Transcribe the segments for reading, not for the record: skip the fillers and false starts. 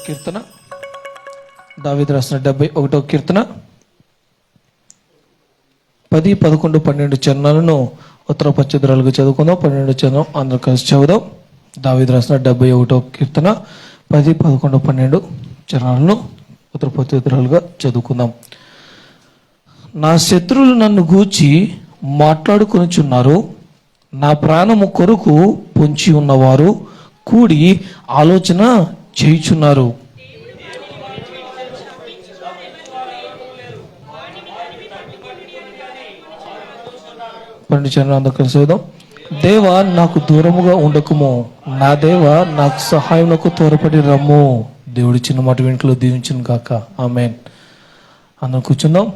కీర్తన, దావీదు రాసిన 71వ కీర్తన 10, 11, 12 చరణాలను ఉత్తర పశ్చిద్రాలుగా చదువుకుందాం. 12 చరణం అందరూ కలిసి చదువుదాం. దావీదు రాసిన 71వ కీర్తన 10, 11, 12 చరణాలను ఉత్తర పశ్చిద్రాలుగా చదువుకుందాం. నా శత్రువులు నన్ను గూర్చి మాట్లాడుకొనుచున్నారు, నా ప్రాణము కొరకు పొంచి ఉన్నవారు కూడి ఆలోచన చేయుచున్నారు. దేవా నాకు దూరముగా ఉండకుము, నా దేవా నాకు సహాయమునకు త్వరపడి రమ్ము. దేవుడి చిన్న మాట వెంటలో దీవించును గాక. ఆమేన్. అందరం కూర్చుందాం.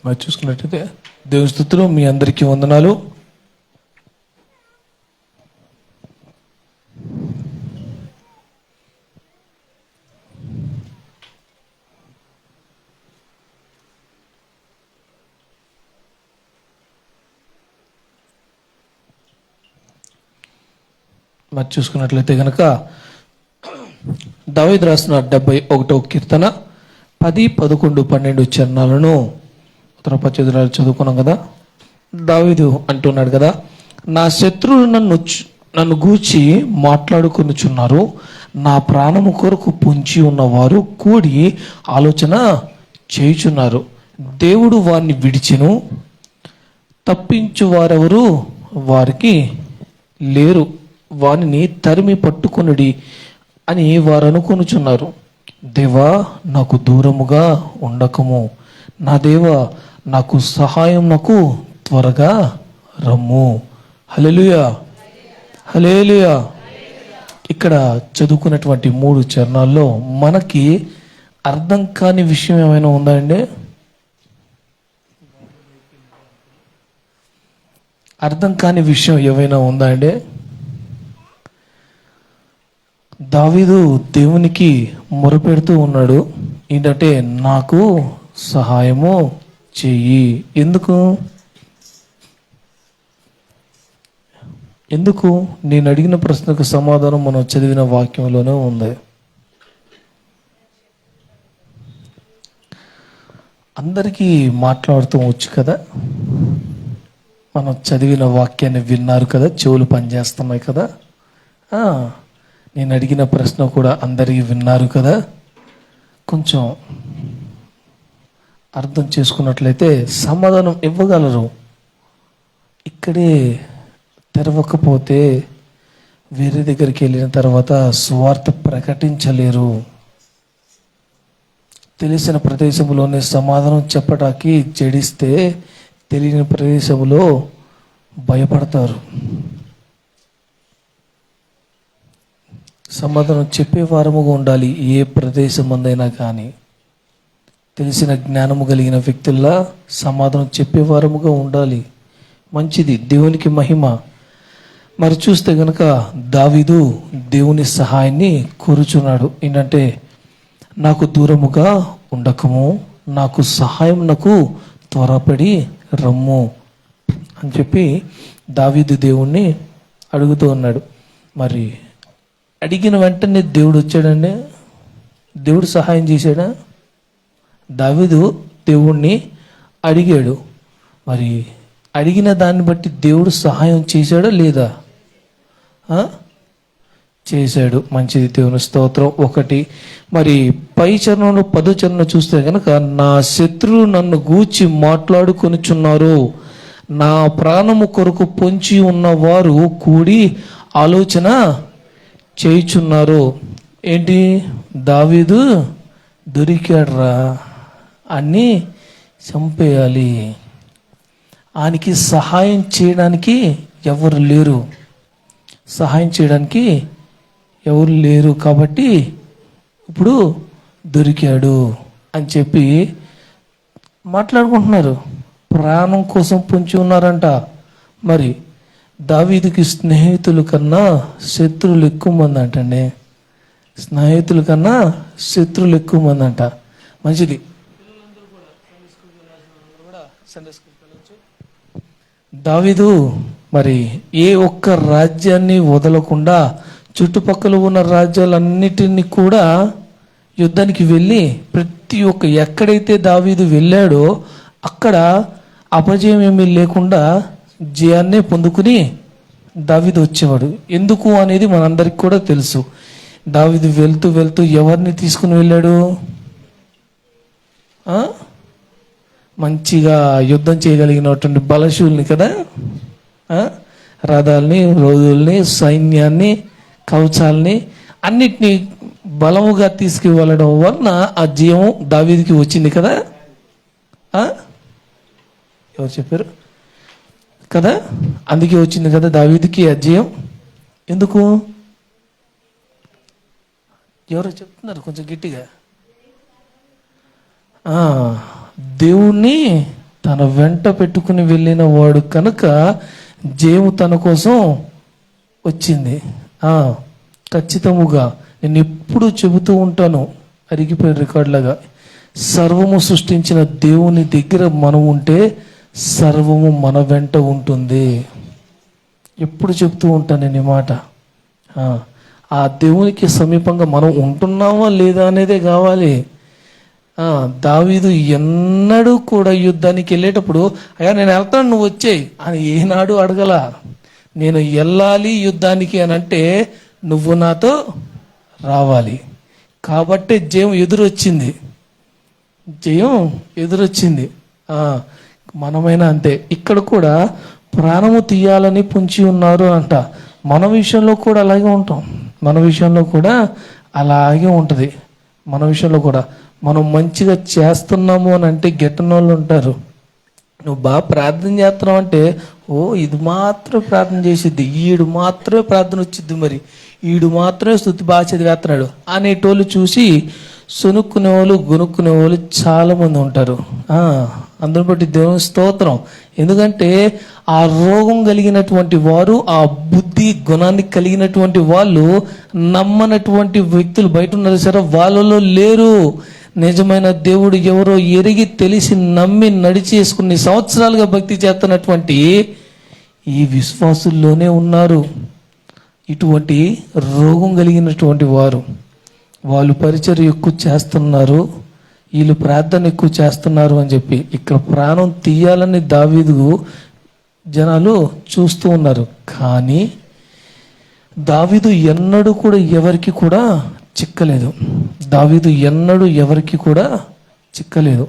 మరి చూసుకున్నట్టయితే దేవుని స్తుతులు, మీ అందరికీ వందనాలు. మరి చూసుకున్నట్లయితే కనుక దావీదు రాసిన 71వ కీర్తన 10, 11, 12 చరణాలను ఉత్తర పశ్చిద్రాలు చదువుకున్నాం కదా. దావీదు అంటున్నాడు కదా, నా శత్రువులు నన్ను గూర్చి మాట్లాడుకొనుచున్నారు, నా ప్రాణము కొరకు పొంచి ఉన్నవారు కూడి ఆలోచన చేయుచున్నారు. దేవుడు వారిని విడిచెను, తప్పించు వారెవరు వారికి లేరు, వారిని తరిమి పట్టుకొనుడి అని వారు అనుకొనుచున్నారు. దేవా నాకు దూరముగా ఉండకము, నా దేవా నాకు సహాయం నాకు త్వరగా రమ్ము. హల్లెలూయా, హల్లెలూయా. ఇక్కడ చదువుకున్నటువంటి 3 చరణాల్లో మనకి అర్థం కాని విషయం ఏమైనా ఉందా అండి? అర్థం కాని విషయం ఏమైనా ఉందా అండి? దావీదు దేవునికి మొరపెడుతూ ఉన్నాడు, ఏంటంటే నాకు సహాయము చెయ్యి. ఎందుకు నేను అడిగిన ప్రశ్నకు సమాధానం మనం చదివిన వాక్యంలోనే ఉంది. అందరికీ మాట్లాడుతూ వచ్చు కదా, మనం చదివిన వాక్యాన్ని విన్నారు కదా, చెవులు పనిచేస్తున్నాయి కదా. నేను అడిగిన ప్రశ్న కూడా అందరికీ విన్నారు కదా. కొంచెం అర్థం చేసుకున్నట్లయితే సమాధానం ఇవ్వగలరు. ఇక్కడే తెరవకపోతే వేరే దగ్గరికి వెళ్ళిన తర్వాత సువార్త ప్రకటించలేరు. తెలిసిన ప్రదేశంలోనే సమాధానం చెప్పడానికి జడిస్తే తెలియని ప్రదేశంలో భయపడతారు. సమాధానం చెప్పే వారముగా ఉండాలి. ఏ ప్రదేశం అందైనా కానీ తెలిసిన జ్ఞానము కలిగిన వ్యక్తుల్లా సమాధానం చెప్పే వారముగా ఉండాలి. మంచిది, దేవునికి మహిమ. మరి చూస్తే గనక దావీదు దేవుని సహాయాన్ని కోరుచున్నాడు. ఏంటంటే నాకు దూరముగా ఉండకము, నాకు సహాయం నాకు త్వరపడి రమ్ము అని చెప్పి దావీదు దేవుణ్ణి అడుగుతూ ఉన్నాడు. మరి అడిగిన వెంటనే దేవుడు వచ్చాడండి. దేవుడు సహాయం చేశాడా? దావీదు దేవుణ్ణి అడిగాడు. మరి అడిగిన దాన్ని బట్టి దేవుడు సహాయం చేశాడా లేదా? చేశాడు. మంచిది, దేవుని స్తోత్రం. 1 మరి పై చరణంలో 10వ చరణం చూస్తే కనుక నా శత్రువులు నన్ను గూర్చి మాట్లాడుకొనుచున్నారు, నా ప్రాణము కొరకు పొంచి ఉన్నవారు కూడి ఆలోచన చేయుచున్నారు. ఏంటి? దావీదు దొరికాడ్రా, అన్నీ చంపేయాలి, ఆయనకి సహాయం చేయడానికి ఎవరు లేరు, కాబట్టి ఇప్పుడు దొరికాడు అని చెప్పి మాట్లాడుకుంటున్నారు. ప్రాణం కోసం పొంచి ఉన్నారంట. మరి దావీదుకి స్నేహితుల కన్నా శత్రువులు ఎక్కువ మంది అంటండి. స్నేహితుల కన్నా శత్రువులు ఎక్కువ మంది అంట. మంచిది. సండే స్కూల్కి వెళ్ళొచ్చు. దావీదు మరి ఏ ఒక్క రాజ్యాన్ని వదలకుండా చుట్టుపక్కల ఉన్న రాజ్యాలన్నిటినీ కూడా యుద్ధానికి వెళ్ళి ప్రతి ఒక్క ఎక్కడైతే దావీదు వెళ్ళాడో అక్కడ అపజయం ఏమీ లేకుండా జయాన్నే పొందుకుని దావీదు వచ్చేవాడు. ఎందుకు అనేది మనందరికి కూడా తెలుసు. దావీదు వెళ్తూ వెళ్తూ ఎవరిని తీసుకుని వెళ్ళాడు? మంచిగా యుద్ధం చేయగలిగినటువంటి బలశూల్ని కదా, రథాలని, రోజుల్ని, సైన్యాన్ని, కవచాలని అన్నిటినీ బలముగా తీసుకువెళ్ళడం వలన ఆ జయం దావీదుకి వచ్చింది కదా. ఎవరు చెప్పారు కదా? అందుకే వచ్చింది కదా దావీదుకి ఆ జయం. ఎందుకు? ఎవరో చెప్తున్నారు కొంచెం గట్టిగా. దేవుణ్ణి తన వెంట పెట్టుకుని వెళ్ళిన వాడు కనుక జయం తన కోసం వచ్చింది. ఖచ్చితముగా నేను ఎప్పుడు చెబుతూ ఉంటాను, అరిగిపోయిన రికార్డులాగా, సర్వము సృష్టించిన దేవుని దగ్గర మనం ఉంటే సర్వము మన వెంట ఉంటుంది. ఎప్పుడు చెప్తూ ఉంటాను నేను ఈ మాట. ఆ దేవునికి సమీపంగా మనం ఉంటున్నామా లేదా అనేదే కావాలి. దావీదు ఎన్నడూ కూడా యుద్ధానికి వెళ్ళేటప్పుడు అయ్యా నేను వెళ్తాను నువ్వు వచ్చేయి అని ఏనాడు అడగల. నేను వెళ్ళాలి యుద్ధానికి అని అంటే నువ్వు నాతో రావాలి. కాబట్టి జయం ఎదురొచ్చింది, జయం ఎదురొచ్చింది. మనమైనా అంతే. ఇక్కడ కూడా ప్రాణము తీయాలని పొంచి ఉన్నారు అంట. మన విషయంలో కూడా అలాగే ఉంటాం. మన విషయంలో కూడా అలాగే ఉంటుంది. మన విషయంలో కూడా మనం మంచిగా చేస్తున్నాము అని అంటే గెట్టని వాళ్ళు ఉంటారు. నువ్వు బాగా ప్రార్థన చేస్తున్నావు అంటే ఇది మాత్రమే ప్రార్థన చేసిద్ది, ఈడు మాత్రమే ప్రార్థన వచ్చిద్ది, మరి ఈడు మాత్రమే స్తుతి బాగా చదివేస్తున్నాడు అనేటోళ్ళు చూసి సొనుక్కునే వాళ్ళు, గొనుక్కునే వాళ్ళు చాలామంది ఉంటారు. అందుని బట్టి దేవుని స్తోత్రం. ఎందుకంటే ఆ రోగం కలిగినటువంటి వారు, ఆ బుద్ధి గుణాన్ని కలిగినటువంటి వాళ్ళు నమ్మనటువంటి వ్యక్తులు బయట ఉన్నారు సరే, వాళ్ళలో లేరు. నిజమైన దేవుడు ఎవరో ఎరిగి తెలిసి నమ్మి నడిచేసుకుని సంవత్సరాలుగా భక్తి చేస్తున్నటువంటి ఈ విశ్వాసుల్లోనే ఉన్నారు ఇటువంటి రోగం కలిగినటువంటి వారు. వాళ్ళు పరిచర్య ఎక్కువ చేస్తున్నారు, వీళ్ళు ప్రార్థన ఎక్కువ చేస్తున్నారు అని చెప్పి ఇక్కడ ప్రాణం తీయాలని దావీదు జనాలు చూస్తూ ఉన్నారు. కానీ దావీదు ఎన్నడూ కూడా ఎవరికి కూడా చిక్కలేదు. దావీదు ఎన్నడూ ఎవరికి కూడా చిక్కలేదు.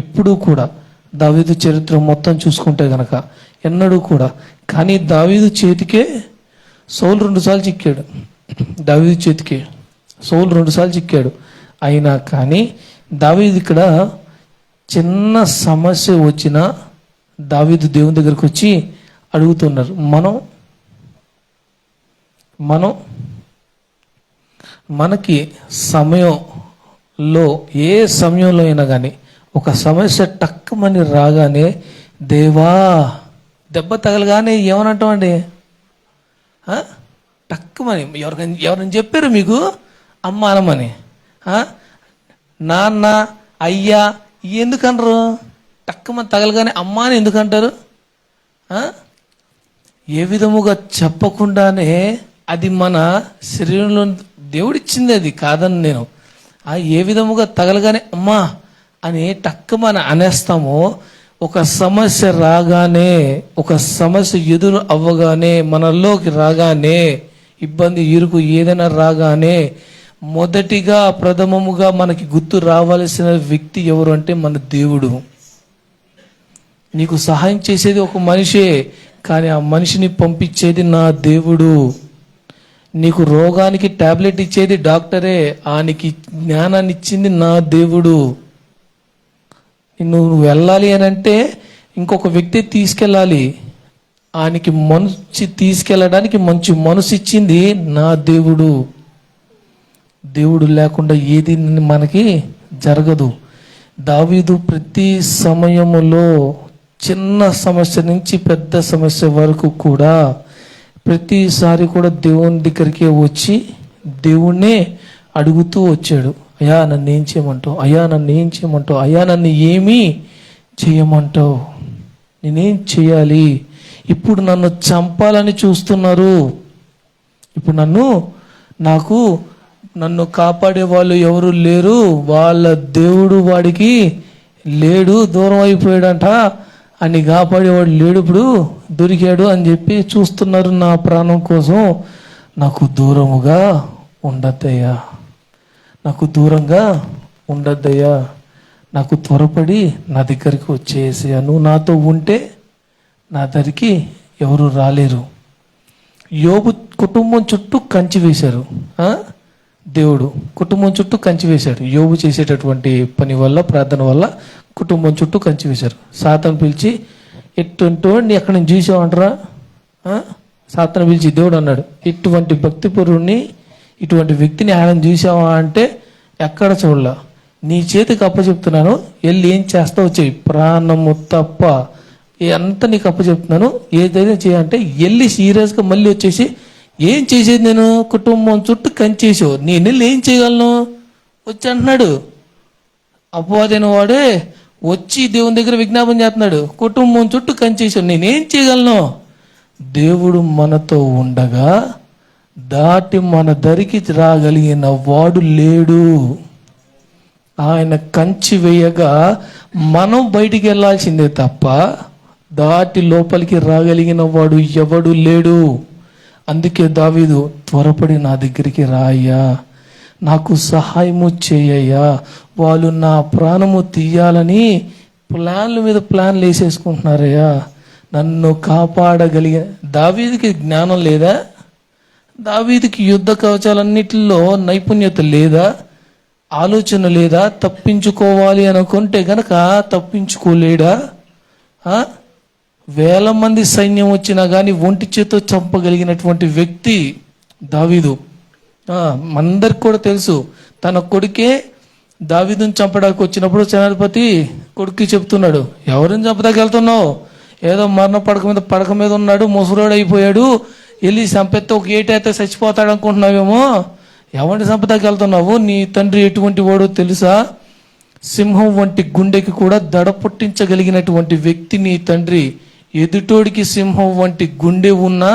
ఎప్పుడూ కూడా దావీదు చరిత్ర మొత్తం చూసుకుంటే గనక ఎన్నడూ కూడా. కానీ దావీదు చేతికే సౌలు 2 సార్లు చిక్కాడు. దావీదు చేతికే సౌలు 2 సార్లు చిక్కాడు. అయినా కానీ దావీదు ఇక్కడ చిన్న సమస్య వచ్చినా దావీదు దేవుని దగ్గరికి వచ్చి అడుగుతున్నారు. మనకి సమయంలో ఏ సమయంలో అయినా కానీ ఒక సమస్య టక్కుమని రాగానే దేవా దెబ్బ తగలగానే ఏమనంటామండి? టక్కుమని ఎవరైనా చెప్పారు మీకు అమ్మ అనమని, నాన్న, అయ్యా ఎందుకనరు? టక్కుమని తగలగానే అమ్మ అని ఎందుకంటారు? ఏ విధముగా చెప్పకుండానే అది మన శరీరంలో దేవుడిచ్చింది, అది కాదని నేను. ఏ విధముగా తగలగానే అమ్మా అని టక్కుమని అనేస్తామో, ఒక సమస్య రాగానే, ఒక సమస్య ఎదురు అవ్వగానే, మనలోకి రాగానే, ఇబ్బంది ఇరుకు ఏదైనా రాగానే మొదటిగా ప్రథమముగా మనకి గుర్తు రావాల్సిన వ్యక్తి ఎవరు అంటే మన దేవుడు. నీకు సహాయం చేసేది ఒక మనిషే, కానీ ఆ మనిషిని పంపించేది నా దేవుడు. నీకు రోగానికి టాబ్లెట్ ఇచ్చేది డాక్టరే, ఆయనకి జ్ఞానాన్ని ఇచ్చింది నా దేవుడు. నువ్వు వెళ్ళాలి అని అంటే ఇంకొక వ్యక్తి తీసుకెళ్ళాలి, ఆయనకి మనసు తీసుకెళ్ళడానికి మంచి మనసు ఇచ్చింది నా దేవుడు. దేవుడు లేకుండా ఏది మనకి జరగదు. దావీదు ప్రతి సమయములో చిన్న సమస్య నుంచి పెద్ద సమస్య వరకు కూడా ప్రతిసారి కూడా దేవుని దగ్గరికి వచ్చి దేవుణ్ణే అడుగుతూ వచ్చాడు. అయ్యా నన్ను ఏం చేయమంటావు? అయ్యా నన్ను ఏం చేయమంటావు? అయ్యా నన్ను ఏమీ చేయమంటావు? నేనేం చేయాలి? ఇప్పుడు నన్ను చంపాలని చూస్తున్నారు. ఇప్పుడు నన్ను కాపాడే వాళ్ళు ఎవరు లేరు. వాళ్ళ దేవుడు వాడికి లేడు, దూరం అయిపోయాడంట. అని కాపాడేవాడు లేడు, ఇప్పుడు దొరికాడు అని చెప్పి చూస్తున్నారు. నా ప్రాణం కోసం నాకు దూరముగా ఉండద్దయ్యా, నాకు దూరంగా ఉండద్దయ్యా, నాకు త్వరపడి నా దగ్గరికి వచ్చేసేయా. నువ్వు నాతో ఉంటే నా దగ్గరికి ఎవరు రాలేరు. యోబు కుటుంబం చుట్టూ కంచి వేశారు. దేవుడు కుటుంబం చుట్టూ కంచి వేశాడు. యోబు చేసేటటువంటి పని వల్ల, ప్రార్థన వల్ల కుటుంబం చుట్టూ కంచి వేశారు. సాతాను పిలిచి, ఎటువంటి వాడిని ఎక్కడ నుంచి చూసావంటరా? సాతాను పిలిచి దేవుడు అన్నాడు, ఇటువంటి భక్తిపరుణ్ణి, ఇటువంటి వ్యక్తిని ఆయన చూసావా అంటే ఎక్కడ చూడలా. నీ చేతికి అప్పచెప్తున్నాను, వెళ్ళి ఏం చేస్తావు చెయ్యి, ప్రాణము తప్ప అంతా నీకు అప్పచెప్తున్నాను, ఏదైనా చేయాలంటే వెళ్ళి సీరియస్గా మళ్ళీ వచ్చేసి ఏం చేసేది నేను? కుటుంబం చుట్టూ కంచేసావు, నేను వెళ్ళి ఏం చేయగలను వచ్చి అంటున్నాడు. అపవాదైన వాడే వచ్చి దేవుని దగ్గర విజ్ఞాపన చేస్తున్నాడు, కుటుంబం చుట్టూ కంచేసావు, నేనేం చేయగలను? దేవుడు మనతో ఉండగా దాటి మన దరికి రాగలిగిన వాడు లేడు. ఆయన కంచి వేయగా మనం బయటికి వెళ్ళాల్సిందే తప్ప దాటి లోపలికి రాగలిగిన వాడు ఎవడు లేడు. అందుకే దావీదు, త్వరపడి నా దగ్గరికి రాయ్యా, నాకు సహాయము చేయయ్యా, వాళ్ళు నా ప్రాణము తీయాలని ప్లాన్ల మీద ప్లాన్లు వేసేసుకుంటున్నారయ్యా, నన్ను కాపాడగలిగే. దావీదుకి జ్ఞానం లేదా? దావీదుకి యుద్ధ కవచాలన్నిటిలో నైపుణ్యత లేదా? ఆలోచన లేదా? తప్పించుకోవాలి అనుకుంటే గనక తప్పించుకోలేడా? వేల మంది సైన్యం వచ్చినా కానీ ఒంటి చేతో చంపగలిగినటువంటి వ్యక్తి దావీదు. మనందరికి కూడా తెలుసు. తన కొడుకే దావీదుని చంపడానికి వచ్చినప్పుడు సేనాధిపతి కొడుక్కి చెప్తున్నాడు, ఎవరిని చంపదాకి వెళ్తున్నావు? ఏదో మరణ పడక మీద ఉన్నాడు, ముసలోడు అయిపోయాడు, వెళ్ళి చంపెత్తే ఒక ఏటైతే చచ్చిపోతాడు అనుకుంటున్నావేమో, ఎవరిని చంపదాకి వెళ్తున్నావు? నీ తండ్రి ఎటువంటి వాడో తెలుసా? సింహం వంటి గుండెకి కూడా దడ పుట్టించగలిగినటువంటి వ్యక్తి నీ తండ్రి. ఎదుటోడికి సింహం వంటి గుండె ఉన్నా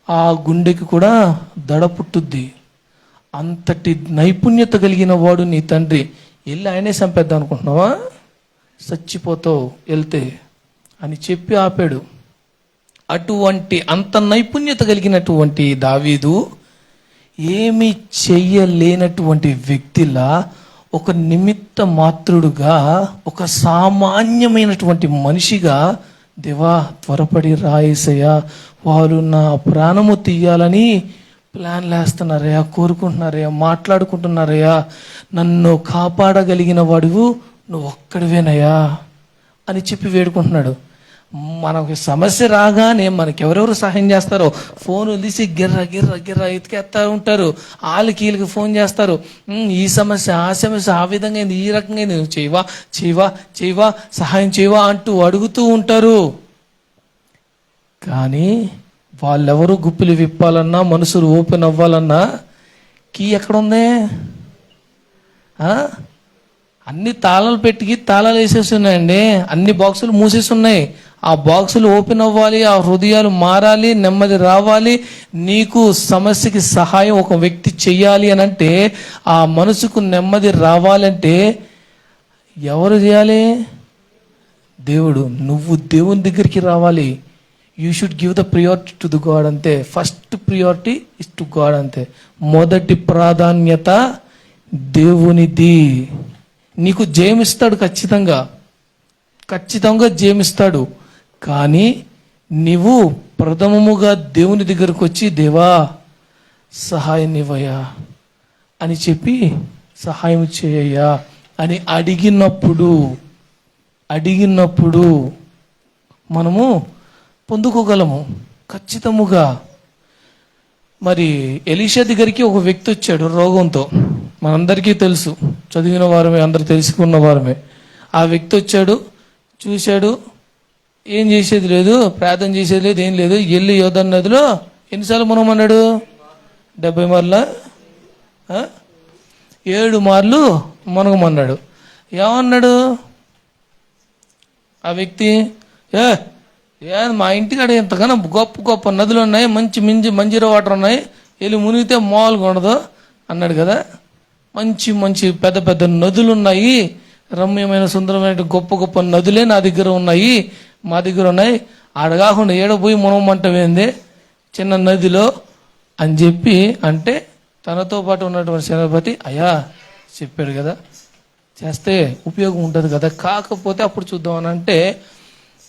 ఆ గుండెకి కూడా దడ పుట్టుద్ది. అంతటి నైపుణ్యత కలిగిన వాడు నీ తండ్రి. వెళ్ళి ఆయనే చంపేద్దాం అనుకుంటున్నావా? చచ్చిపోతావు వెళ్తే అని చెప్పి ఆపాడు. అటువంటి అంత నైపుణ్యత కలిగినటువంటి దావీదు ఏమీ చెయ్యలేనటువంటి వ్యక్తిలా, ఒక నిమిత్త మాత్రుడుగా, ఒక సామాన్యమైనటువంటి మనిషిగా, దేవా త్వరపడి రాయేసయ్యా, వారు నా ప్రాణము తీయాలని ప్లాన్లు వేస్తున్నారయ్యా, కోరుకుంటున్నారయ్యా, మాట్లాడుకుంటున్నారయ్యా, నన్ను కాపాడగలిగిన వాడువు నువ్వు ఒక్కడివేనయ్యా అని చెప్పి వేడుకుంటున్నాడు. మనకు సమస్య రాగానే మనకెవరెవరు సహాయం చేస్తారో ఫోన్ తీసి గిర్ర ఎతికేస్తా ఉంటారు. వాళ్ళకి వీళ్ళకి ఫోన్ చేస్తారు, ఈ సమస్య ఆ సమస్య ఆ విధంగా అయింది, ఈ రకంగా అయింది, నువ్వు చేయవా సహాయం చేయవా అంటూ అడుగుతూ ఉంటారు. కానీ వాళ్ళెవరు గుప్పిలు విప్పాలన్నా, మనసులు ఓపెన్ అవ్వాలన్నా కీ ఎక్కడుంది? అన్ని తాళాలు పెట్టి తాళాలు వేసేసి ఉన్నాయండి, అన్ని బాక్సులు మూసేసి ఉన్నాయి. ఆ బాక్సులు ఓపెన్ అవ్వాలి, ఆ హృదయాలు మారాలి, నెమ్మది రావాలి, నీకు సమస్యకి సహాయం ఒక వ్యక్తి చెయ్యాలి అని అంటే, ఆ మనసుకు నెమ్మది రావాలంటే ఎవరు చేయాలి? దేవుడు. నువ్వు దేవుని దగ్గరికి రావాలి. You should give the priority to the god, అంతే. First priority is to god, అంతే. మొదటి ప్రాధాన్యత దేవునిది. నీకు జయమిస్తాడు, ఖచ్చితంగా జయమిస్తాడు. కానీ నీవు ప్రథమముగా దేవుని దగ్గరకు వచ్చి, దేవా సహాయం ఇవ్వయ్యా అని చెప్పి, సహాయం చేయయ్యా అని అడిగినప్పుడు మనము పొందుకోగలము ఖచ్చితముగా. మరి ఎలీషా దగ్గరికి ఒక వ్యక్తి వచ్చాడు రోగంతో. మనందరికీ తెలుసు, చదివిన వారమే, అందరు తెలుసుకున్న వారమే. ఆ వ్యక్తి వచ్చాడు, చూశాడు, ఏం చేసేది లేదు, ప్రార్థన చేసేది లేదు, ఏం లేదు. వెళ్ళి యోర్దాను నదిలో ఎన్నిసార్లు మునమన్నాడు? 70 మార్లు 7 మార్లు మునగమన్నాడు. ఏమన్నాడు ఆ వ్యక్తి? మా ఇంటికాడ ఎంతగానో గొప్ప గొప్ప నదులు ఉన్నాయి, మంచి మంజీరా వాటర్ ఉన్నాయి, వెళ్ళి మునిగితే మామూలుగా ఉండదు అన్నాడు కదా. మంచి మంచి పెద్ద పెద్ద నదులు ఉన్నాయి, రమ్యమైన సుందరమైన గొప్ప గొప్ప నదులే నా దగ్గర ఉన్నాయి, మా దగ్గర ఉన్నాయి. ఆడ కాకుండా ఏడ పోయి మునగమంటవేంది చిన్న నదిలో అని చెప్పి అంటే, తనతో పాటు ఉన్నటువంటి సేనాపతి అయ్యా చెప్పాడు కదా, చేస్తే ఉపయోగం ఉంటుంది కదా, కాకపోతే అప్పుడు చూద్దామని అంటే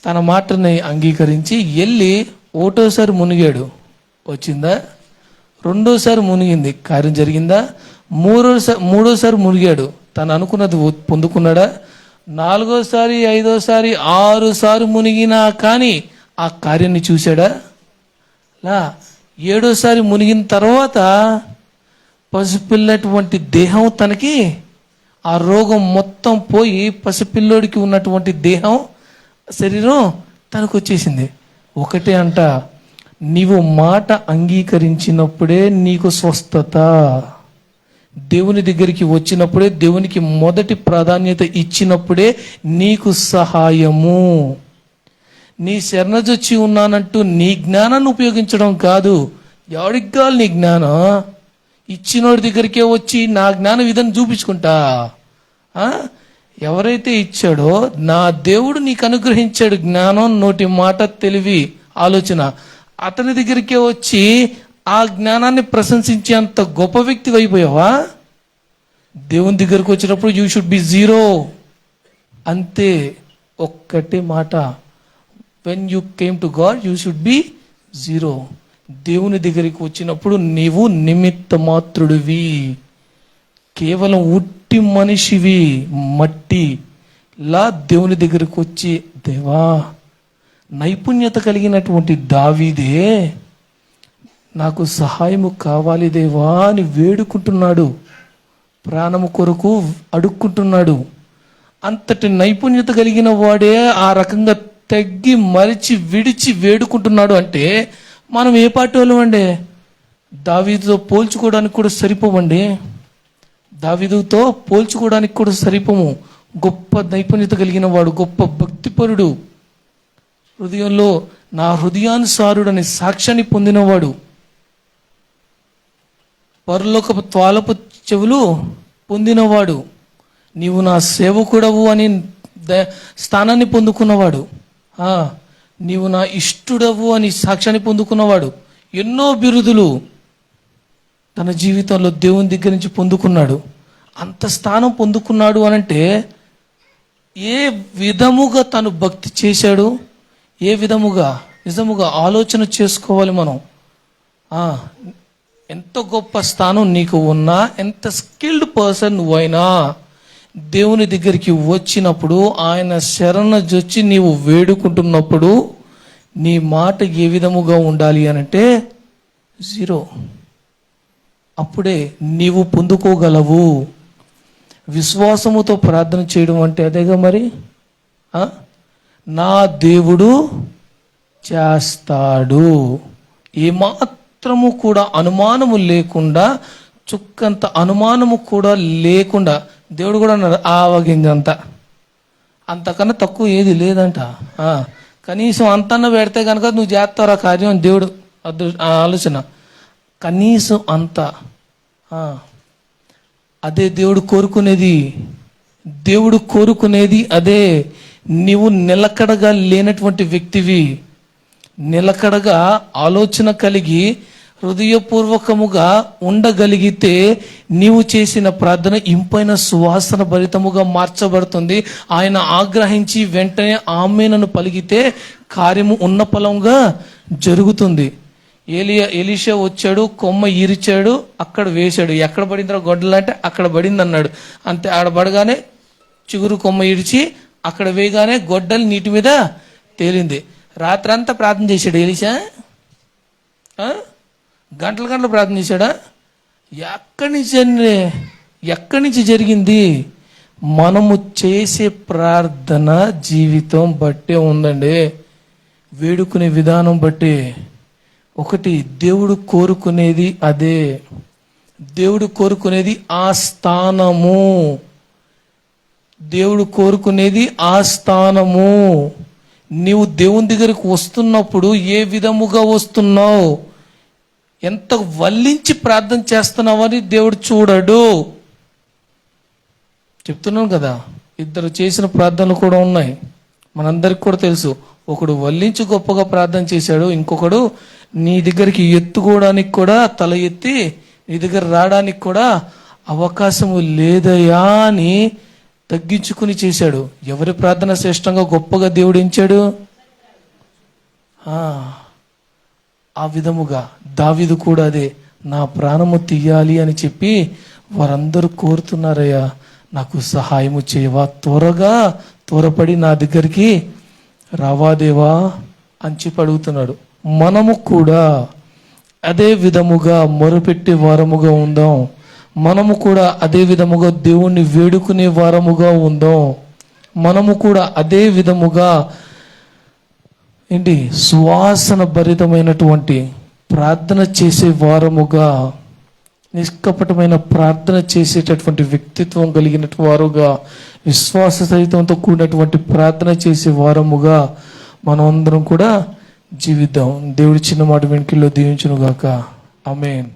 తన మాటని అంగీకరించి వెళ్ళి ఒకటోసారి మునిగాడు, వచ్చిందా? రెండోసారి మునిగింది, కార్యం జరిగిందా? మూడోసారి మునిగాడు, తను అనుకున్నది పొందుకున్నాడా? నాలుగోసారి, ఐదోసారి, 6 సార్లు మునిగినా కానీ ఆ కార్యాన్ని చూశాడా? లా. 7ఓసారి మునిగిన తర్వాత పసిపిల్లటువంటి దేహం తనకి, ఆ రోగం మొత్తం పోయి పసిపిల్లోడికి ఉన్నటువంటి దేహం, శరీరం తనకు వచ్చేసింది. ఒకటే అంట, నీవు మాట అంగీకరించినప్పుడే నీకు స్వస్థత. దేవుని దగ్గరికి వచ్చినప్పుడే, దేవునికి మొదటి ప్రాధాన్యత ఇచ్చినప్పుడే నీకు సహాయము. నీ శరణజొచ్చి ఉన్నానంటూ నీ జ్ఞానాన్ని ఉపయోగించడం కాదు. ఎవడికి కావాలి నీ జ్ఞానం? ఇచ్చినోడి దగ్గరికే వచ్చి నా జ్ఞానం ఇదని చూపించుకుంటా. ఎవరైతే ఇచ్చాడో నా దేవుడు నీకు అనుగ్రహించాడు జ్ఞానం, నోటి మాట, తెలివి, ఆలోచన, అతని దగ్గరికే వచ్చి ఆ జ్ఞానాన్ని ప్రశంసించేంత గొప్ప వ్యక్తి అయిపోయావా? దేవుని దగ్గరికి వచ్చినప్పుడు యూ షుడ్ బి 0 అంతే. ఒక్కటే మాట, when you came to God you should be 0. దేవుని దగ్గరికి వచ్చినప్పుడు నీవు నిమిత్త మాత్రుడివి, కేవలం ఉట్టి మనిషివి, మట్టిలా దేవుని దగ్గరికి వచ్చి, దేవా నైపుణ్యత కలిగినటువంటి దావీదే నాకు సహాయము కావాలి దేవా అని వేడుకుంటున్నాడు, ప్రాణము కొరకు అడుక్కుంటున్నాడు. అంతటి నైపుణ్యత కలిగిన వాడే ఆ రకంగా తగ్గి మరిచి విడిచి వేడుకుంటున్నాడు అంటే మనం ఏ పార్టీ వాళ్ళం అండి? దావీదుతో పోల్చుకోవడానికి కూడా సరిపోమండి, దావీదుతో పోల్చుకోవడానికి కూడా సరిపోము. గొప్ప నైపుణ్యత కలిగిన వాడు, గొప్ప భక్తిపరుడు, హృదయంలో నా హృదయానుసారుడని సాక్ష్యాన్ని పొందినవాడు, పరలోకపు త్వాలపు చెవులు పొందినవాడు, నీవు నా సేవకుడవు అని స్థానాన్ని పొందుకున్నవాడు, నీవు నా ఇష్టుడవు అని సాక్ష్యాన్ని పొందుకున్నవాడు, ఎన్నో బిరుదులు తన జీవితంలో దేవుని దగ్గర నుంచి పొందుకున్నాడు. అంత స్థానం పొందుకున్నాడు అనంటే ఏ విధముగా తను భక్తి చేశాడు, ఏ విధముగా నిజముగా ఆలోచన చేసుకోవాలి మనం. ఎంత గొప్ప స్థానం నీకు ఉన్నా, ఎంత స్కిల్డ్ పర్సన్ నువ్వైనా, దేవుని దగ్గరికి వచ్చినప్పుడు, ఆయన శరణజొచ్చి నీవు వేడుకుంటున్నప్పుడు నీ మాట ఏ విధముగా ఉండాలి అనంటే 0. అప్పుడే నీవు పొందుకోగలవు. విశ్వాసముతో ప్రార్థన చేయడం అంటే అదేగా మరి. నా దేవుడు చేస్తాడు, ఏమాత్రము కూడా అనుమానము లేకుండా, చుక్కంత అనుమానము కూడా లేకుండా దేవుడు కూడా అన్నాడు ఆవగింజంత, అంతకన్నా తక్కువ ఏది లేదంట. కనీసం అంతన్న పెడితే కనుక నువ్వు చేస్తావు ఆ కార్యం, దేవుడు ఆలోచన. కనీసం అంత, అదే దేవుడు కోరుకునేది. దేవుడు కోరుకునేది అదే. నీవు నిలకడగా లేనటువంటి వ్యక్తివి, నిలకడగా ఆలోచన కలిగి హృదయపూర్వకముగా ఉండగలిగితే నీవు చేసిన ప్రార్థన ఇంపైన సువాసన భరితముగా మార్చబడుతుంది. ఆయన ఆగ్రహించి వెంటనే ఆమేనను పలికితే కార్యము ఉన్న ఫలంగా జరుగుతుంది. ఎలీషా వచ్చాడు, కొమ్మ ఇరిచాడు, అక్కడ వేశాడు. ఎక్కడ పడిందో గొడ్డలు అంటే అక్కడ పడింది అన్నాడు. అంతే, ఆడ పడగానే చిగురు కొమ్మ ఇరిచి అక్కడ వేయగానే గొడ్డలు నీటి మీద తేలింది. రాత్రంతా ప్రార్థన చేశాడు ఎలీషా, గంటల గంటలు ప్రార్థన చేశాడా? ఎక్కడి నుంచి జరిగింది? మనము చేసే ప్రార్థన జీవితం బట్టే ఉందండి, వేడుకునే విధానం బట్టి. ఒకటి, దేవుడు కోరుకునేది అదే. దేవుడు కోరుకునేది ఆ స్థానము, దేవుడు కోరుకునేది ఆ స్థానము. నీవు దేవుని దగ్గరికి వస్తున్నప్పుడు ఏ విధముగా వస్తున్నావు, ఎంత వల్లించి ప్రార్థన చేస్తున్నావని దేవుడు చూడడు. చెప్తున్నాను కదా, ఇద్దరు చేసిన ప్రార్థనలు కూడా ఉన్నాయి, మనందరికి కూడా తెలుసు. ఒకడు వల్లించి గొప్పగా ప్రార్థన చేశాడు, ఇంకొకడు నీ దగ్గరికి ఎత్తుకోవడానికి కూడా, తల ఎత్తి నీ దగ్గర రావడానికి కూడా అవకాశము లేదయా అని తగ్గించుకుని చేశాడు. ఎవరి ప్రార్థన శ్రేష్టంగా గొప్పగా దేవుడు ఎంచాడు? ఆ విధముగా దావీదు కూడా అదే, నా ప్రాణము తీయాలి అని చెప్పి వారందరూ కోరుతున్నారయ్యా, నాకు సహాయము చేయవా, త్వరపడి నా దగ్గరికి రావాదేవా అని చెప్పి అడుగుతున్నాడు. మనము కూడా అదే విధముగా మొరపెట్టే వారముగా ఉందాం. మనము కూడా అదే విధముగా దేవుణ్ణి వేడుకునే వారముగా ఉందాం. మనము కూడా అదే విధముగా సువాసన భరితమైనటువంటి ప్రార్థన చేసే వారముగా, నిష్కపటమైన ప్రార్థన చేసేటటువంటి వ్యక్తిత్వం కలిగిన వారుగా, విశ్వాస సహితంతో కూడినటువంటి ప్రార్థన చేసే వారముగా మనం అందరం కూడా జీవిద్దాం. దేవుడి చిన్న మాట వెనుకల్లో దీవించును గాక. ఆమేన్.